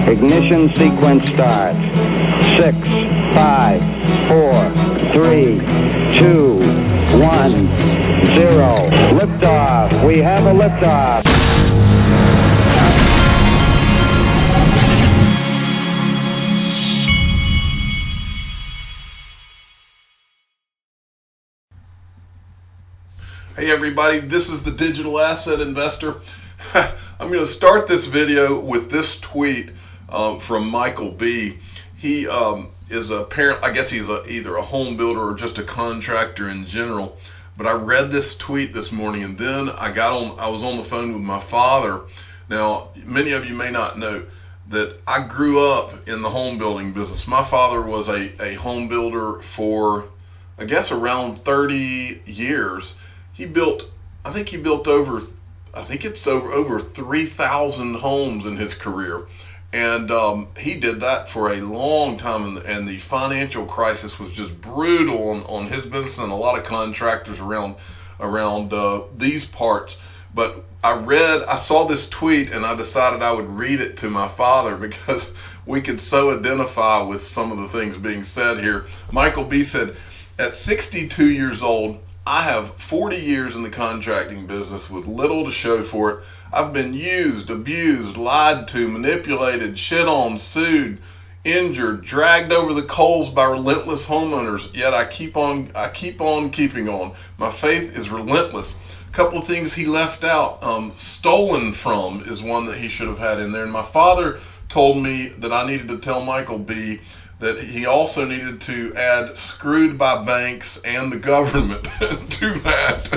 Ignition sequence starts. 6, 5, 4, 3, 2, 1, 0. Liftoff. We have a liftoff. Hey everybody, this is the Digital Asset Investor. I'm going to start this video with this tweet from Michael B. He is a parent, I guess he's either a home builder or just a contractor in general. But I read this tweet this morning, and then I was on the phone with my father. Now, many of you may not know that I grew up in the home building business. My father was a home builder for, I guess, around 30 years. He built, I think over 3,000 homes in his career. And he did that for a long time, and the financial crisis was just brutal on his business and a lot of contractors around these parts. But I saw this tweet, and I decided I would read it to my father because we could so identify with some of the things being said here. Michael B. said, at 62 years old, I have 40 years in the contracting business with little to show for it. I've been used, abused, lied to, manipulated, shit on, sued, injured, dragged over the coals by relentless homeowners. Yet I keep on keeping on. My faith is relentless. A couple of things he left out. Stolen from is one that he should have had in there. And my father told me that I needed to tell Michael B. that he also needed to add screwed by banks and the government to that.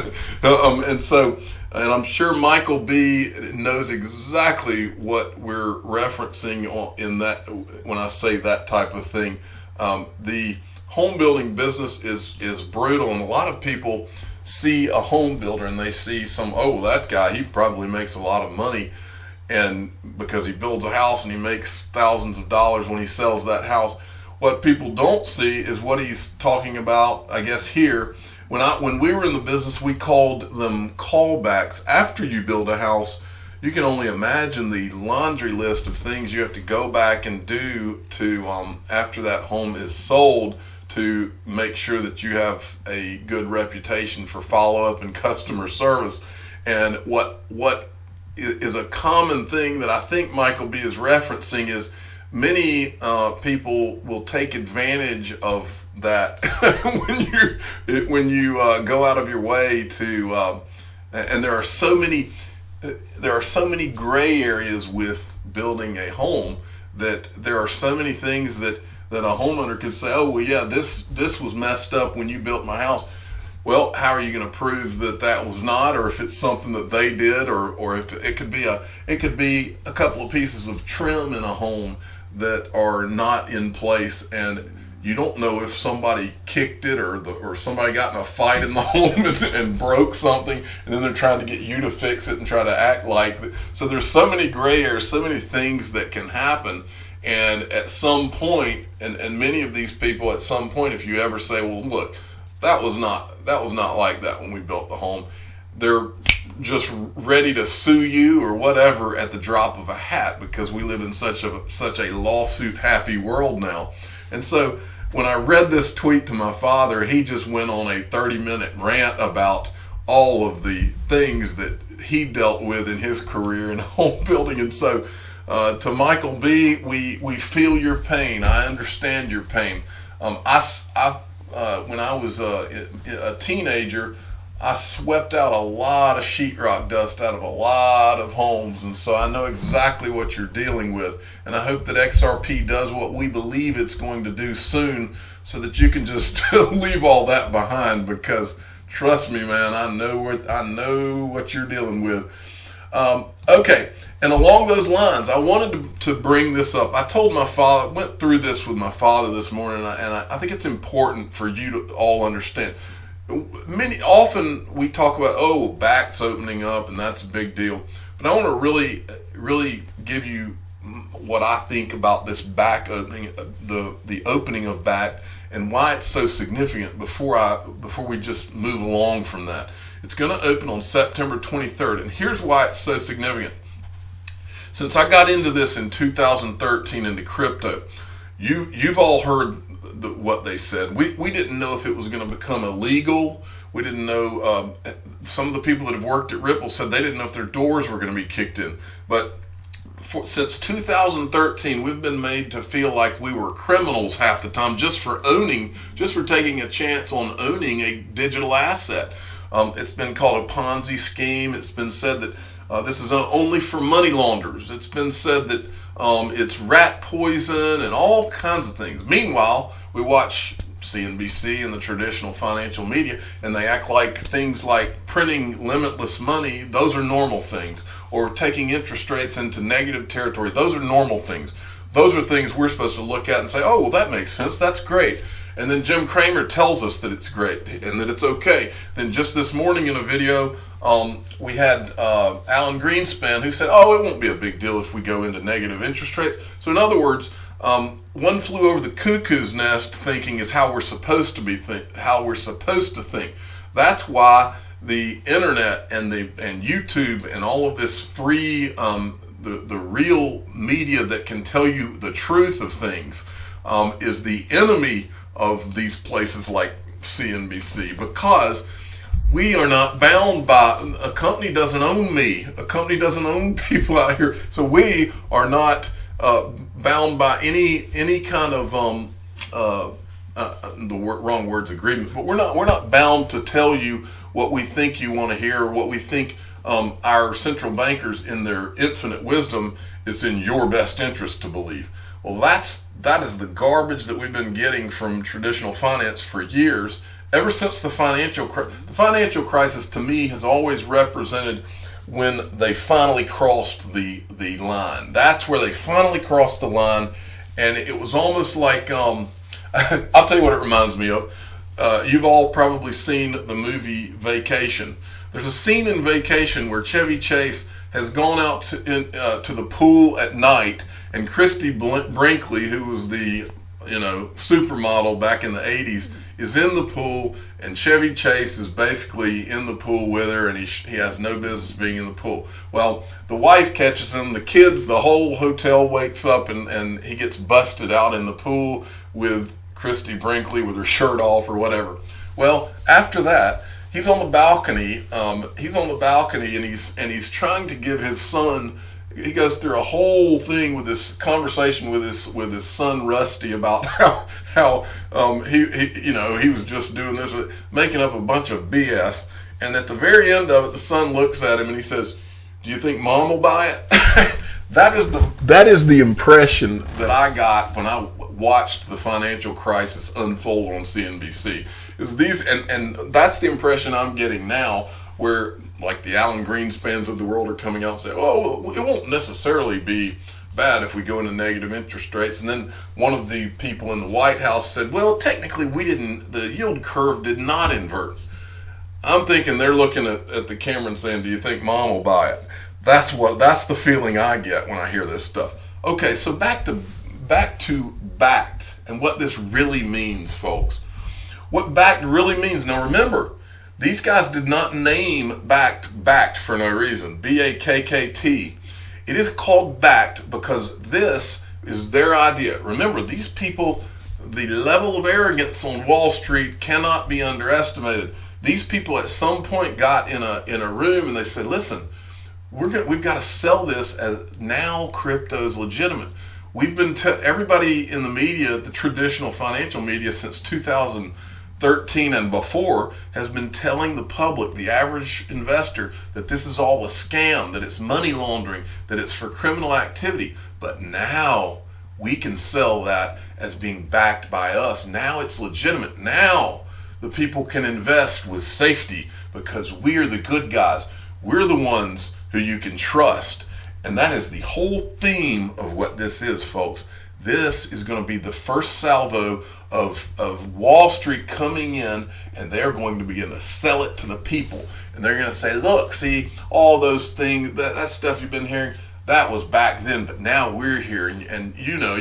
And I'm sure Michael B. knows exactly what we're referencing in that when I say that type of thing. The home building business is brutal, and a lot of people see a home builder and they see that guy, he probably makes a lot of money, and because he builds a house and he makes thousands of dollars when he sells that house. What people don't see is what he's talking about, I guess, here. When we were in the business, we called them callbacks. After you build a house, you can only imagine the laundry list of things you have to go back and do to after that home is sold to make sure that you have a good reputation for follow-up and customer service. And what is a common thing that I think Michael B. is referencing is many people will take advantage of that when you go out of your way to, and there are so many gray areas with building a home that there are so many things that a homeowner could say, oh well, yeah, this was messed up when you built my house. Well, how are you going to prove that was not, or if it's something that they did, or if it could be a couple of pieces of trim in a home that are not in place, and you don't know if somebody kicked it or somebody got in a fight in the home and broke something, and then they're trying to get you to fix it and try to act like. So there's so many gray areas, so many things that can happen, and at some point, and many of these people at some point, if you ever say, well, look, that was not like that when we built the home, they're just ready to sue you or whatever at the drop of a hat, because we live in such a lawsuit happy world now. And so when I read this tweet to my father, he just went on a 30-minute rant about all of the things that he dealt with in his career in home building. And so to Michael B., we feel your pain. I understand your pain. When I was a teenager, I swept out a lot of sheetrock dust out of a lot of homes, and so I know exactly what you're dealing with. And I hope that XRP does what we believe it's going to do soon, so that you can just leave all that behind. Because trust me, man, I know what you're dealing with. Okay, and along those lines, I wanted to bring this up. I told my father, went through this with my father this morning, and I think it's important for you to all understand. Often we talk about, Bakkt's opening up and that's a big deal, but I want to really give you what I think about this Bakkt opening, the opening of Bakkt, and why it's so significant before we just move along from that. It's going to open on September 23rd, and here's why it's so significant. Since I got into this in 2013 into crypto, you've all heard what they said. We didn't know if it was going to become illegal. We didn't know. Some of the people that have worked at Ripple said they didn't know if their doors were going to be kicked in. But since 2013, we've been made to feel like we were criminals half the time just for taking a chance on owning a digital asset. It's been called a Ponzi scheme. It's been said that this is only for money launderers. It's been said that it's rat poison and all kinds of things. Meanwhile, we watch CNBC and the traditional financial media, and they act like things like printing limitless money, those are normal things, or taking interest rates into negative territory, those are normal things. Those are things we're supposed to look at and say, oh, well, that makes sense, that's great. And then Jim Cramer tells us that it's great and that it's okay. Then just this morning in a video, we had Alan Greenspan who said, oh, it won't be a big deal if we go into negative interest rates. So in other words, one flew over the cuckoo's nest thinking is how we're supposed to think. That's why the internet and YouTube and all of this free, the real media that can tell you the truth of things is the enemy of these places like CNBC, because we are not bound by, a company doesn't own me, a company doesn't own people out here, so we are not bound by any kind of wrong words agreement, but we're not bound to tell you what we think you want to hear, or what we think our central bankers in their infinite wisdom is in your best interest to believe. Well, that is the garbage that we've been getting from traditional finance for years. Ever since the financial crisis, to me, has always represented when they finally crossed the line. That's where they finally crossed the line, and it was almost like I'll tell you what it reminds me of. You've all probably seen the movie Vacation. There's a scene in Vacation where Chevy Chase has gone out to the pool at night, and Christy Brinkley, who was the supermodel back in the 80s, is in the pool, and Chevy Chase is basically in the pool with her, and he has no business being in the pool. Well, the wife catches him, the kids, the whole hotel wakes up, and he gets busted out in the pool with Christy Brinkley with her shirt off or whatever. Well, after that, he's on the balcony. And he's trying to give his son. He goes through a whole thing with this conversation with his son Rusty about how he was just doing this, making up a bunch of BS. And at the very end of it, the son looks at him and he says, "Do you think Mom will buy it?" That is the impression that I got when I watched the financial crisis unfold on CNBC. And that's the impression I'm getting now, where like the Alan Greenspans of the world are coming out and saying, "Oh, well, it won't necessarily be bad if we go into negative interest rates." And then one of the people in the White House said, "Well, technically the yield curve did not invert." I'm thinking they're looking at the camera and saying, "Do you think Mom will buy it?" That's the feeling I get when I hear this stuff. Okay, so back to Bakkt and what this really means, folks. What Bakkt really means. Now remember, these guys did not name Bakkt for no reason. Bakkt. It is called Bakkt because this is their idea. Remember, these people, the level of arrogance on Wall Street cannot be underestimated. These people at some point got in a room and they said, "Listen, we've got to sell this as now crypto is legitimate." We've been everybody in the media, the traditional financial media, since 2013 and before, has been telling the public, the average investor, that this is all a scam, that it's money laundering, that it's for criminal activity. But now we can sell that as being backed by us. Now it's legitimate. Now the people can invest with safety because we're the good guys. We're the ones who you can trust. And that is the whole theme of what this is, folks. This is going to be the first salvo of Wall Street coming in, and they're going to begin to sell it to the people. And they're going to say, "Look, see, all those things, that stuff you've been hearing, that was back then, but now we're here, and you know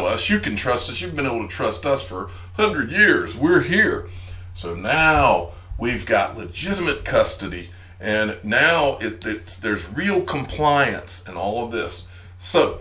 us, you can trust us. You've been able to trust us for 100 years. We're here. So now we've got legitimate custody, and now there's real compliance and all of this." So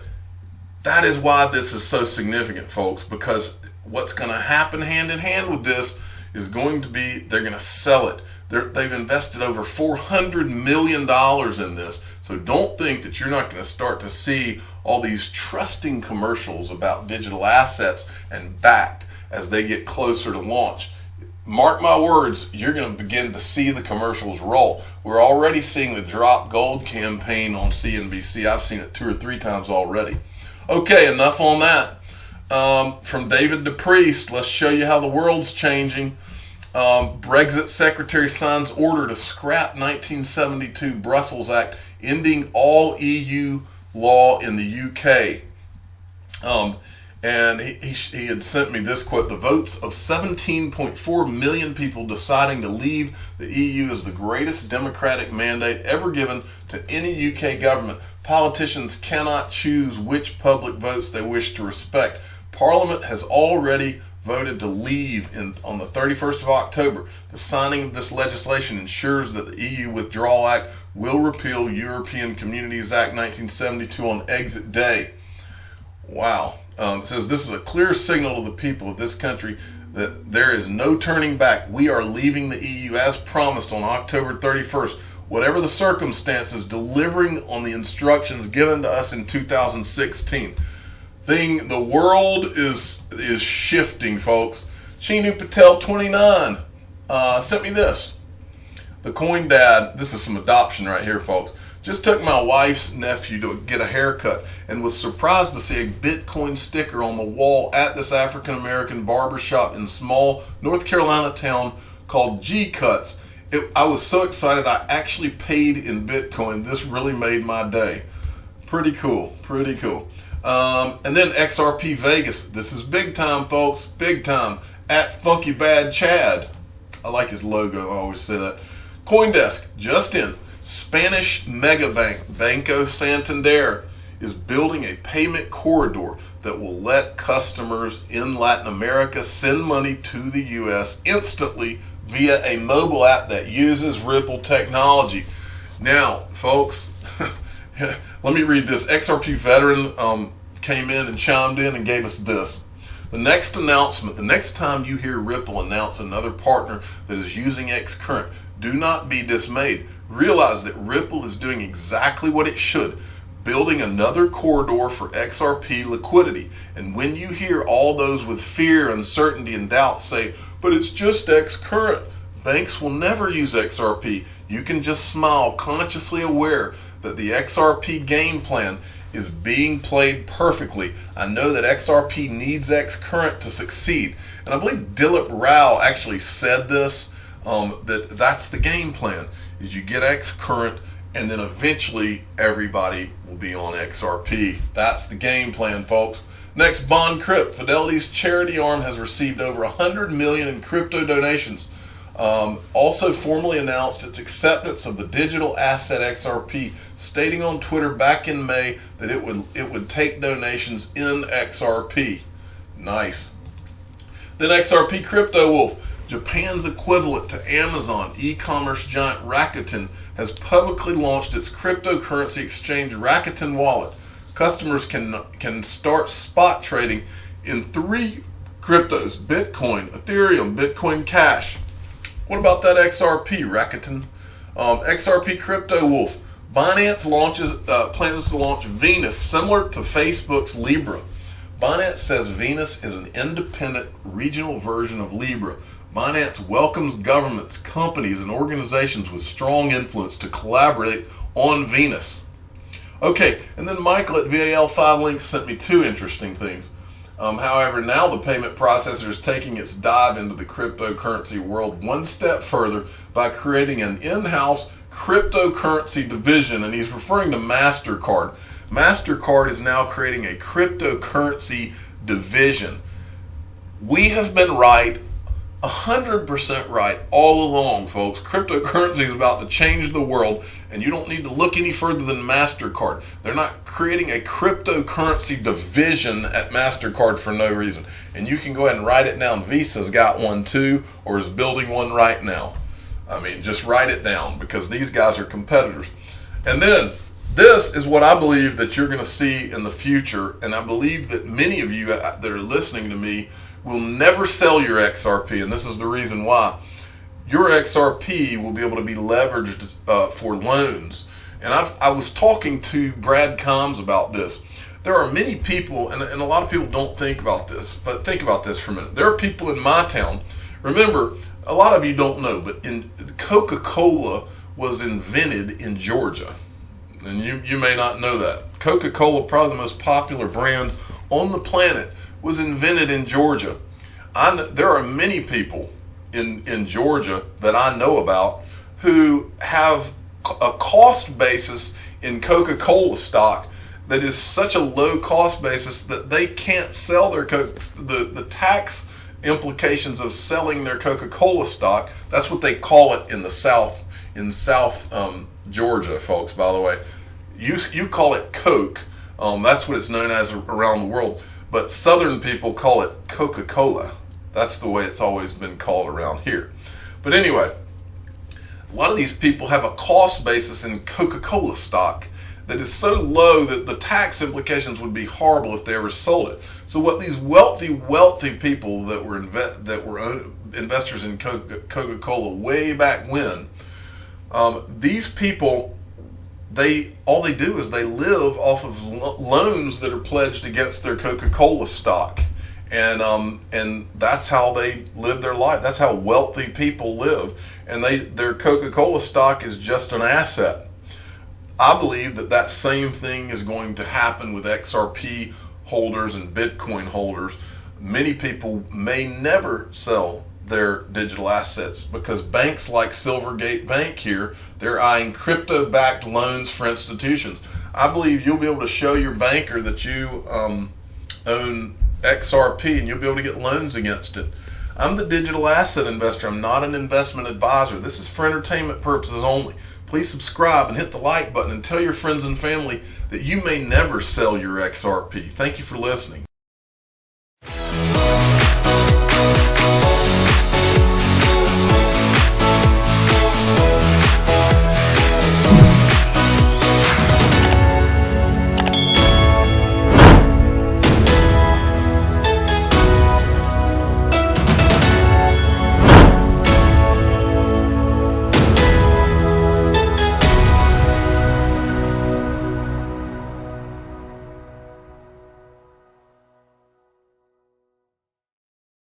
that is why this is so significant, folks, because what's going to happen hand in hand with this is going to be they're going to sell it. They've invested over $400 million in this. So don't think that you're not going to start to see all these trusting commercials about digital assets and Bakkt as they get closer to launch. Mark my words, you're going to begin to see the commercials roll. We're already seeing the Drop Gold campaign on CNBC. I've seen it 2 or 3 times already. Okay, enough on that. From David DePriest, let's show you how the world's changing. Brexit Secretary signs order to scrap 1972 Brussels Act, ending all EU law in the UK. And he had sent me this quote: the votes of 17.4 million people deciding to leave the EU is the greatest democratic mandate ever given to any UK government. Politicians cannot choose which public votes they wish to respect. Parliament has already voted to leave on the 31st of October. The signing of this legislation ensures that the EU Withdrawal Act will repeal European Communities Act 1972 on exit day. Wow. It says this is a clear signal to the people of this country that there is no turning back. We are leaving the EU as promised on October 31st. Whatever the circumstances, delivering on the instructions given to us in 2016. The world is shifting, folks. Chinu Patel 29 sent me this. The Coin Dad, this is some adoption right here, folks. Just took my wife's nephew to get a haircut and was surprised to see a Bitcoin sticker on the wall at this African-American barbershop in small North Carolina town called G Cuts. I was so excited I actually paid in Bitcoin. This really made my day. Pretty cool, pretty cool. And then XRP Vegas. This is big time, folks, big time. At Funky Bad Chad. I like his logo, I always say that. CoinDesk, just in. Spanish megabank Banco Santander is building a payment corridor that will let customers in Latin America send money to the U.S. instantly via a mobile app that uses Ripple technology. Now, folks, let me read this. XRP veteran came in and chimed in and gave us this. The next announcement, the next time you hear Ripple announce another partner that is using Xcurrent, do not be dismayed. Realize that Ripple is doing exactly what it should, building another corridor for XRP liquidity. And when you hear all those with fear, uncertainty, and doubt say, but it's just Xcurrent, banks will never use XRP. You can just smile, consciously aware that the XRP game plan is being played perfectly. I know that XRP needs Xcurrent to succeed. And I believe Dilip Rao actually said this, that's the game plan. Is you get Xcurrent and then eventually everybody will be on XRP. That's the game plan, folks. Next, BondCrypt. Fidelity's charity arm has received over 100 million in crypto donations. Also formally announced its acceptance of the digital asset XRP, stating on Twitter back in May that it would take donations in XRP. Nice. Then XRP Crypto Wolf. Japan's equivalent to Amazon e-commerce giant Rakuten has publicly launched its cryptocurrency exchange Rakuten Wallet. Customers can start spot trading in 3 cryptos: Bitcoin, Ethereum, Bitcoin Cash. What about that XRP, Rakuten? XRP Crypto Wolf. Binance plans to launch Venus, similar to Facebook's Libra. Binance says Venus is an independent regional version of Libra. Binance welcomes governments, companies, and organizations with strong influence to collaborate on Venus. Okay, and then Michael at VAL5 Links sent me 2 interesting things. However, now the payment processor is taking its dive into the cryptocurrency world one step further by creating an in-house cryptocurrency division, and he's referring to Mastercard. Mastercard is now creating a cryptocurrency division. We have been right, 100% right all along, folks. Cryptocurrency is about to change the world, and you don't need to look any further than Mastercard. They're not creating a cryptocurrency division at Mastercard for no reason. And you can go ahead and write it down. Visa's got one too, or is building one right now. I mean, just write it down because these guys are competitors. And then this is what I believe that you're going to see in the future, and I believe that many of you that are listening to me will never sell your XRP, and this is the reason why. Your XRP will be able to be leveraged for loans. And I was talking to Brad Combs about this. There are many people, and a lot of people don't think about this, but think about this for a minute. There are people in my town. Remember, a lot of you don't know, but Coca-Cola was invented in Georgia. And you may not know that. Coca-Cola, probably the most popular brand on the planet, was invented in Georgia. There are many people in Georgia that I know about who have a cost basis in Coca-Cola stock that is such a low cost basis that they can't sell their the tax implications of selling their Coca-Cola stock. That's what they call it in the South, Georgia, folks, by the way. You call it Coke. That's what it's known as around the world. But Southern people call it Coca-Cola. That's the way it's always been called around here. But anyway, a lot of these people have a cost basis in Coca-Cola stock that is so low that the tax implications would be horrible if they ever sold it. So what these wealthy people that were investors in Coca-Cola way back when, these people, all they do is they live off of loans that are pledged against their Coca-Cola stock, and that's how they live their life. That's how wealthy people live, and their Coca-Cola stock is just an asset. I believe that same thing is going to happen with XRP holders and Bitcoin holders. Many people may never sell their digital assets because banks like Silvergate Bank here, they're eyeing crypto-backed loans for institutions. I believe you'll be able to show your banker that you own XRP and you'll be able to get loans against it. I'm the digital asset investor. I'm not an investment advisor. This is for entertainment purposes only. Please subscribe and hit the like button and tell your friends and family that you may never sell your XRP. Thank you for listening.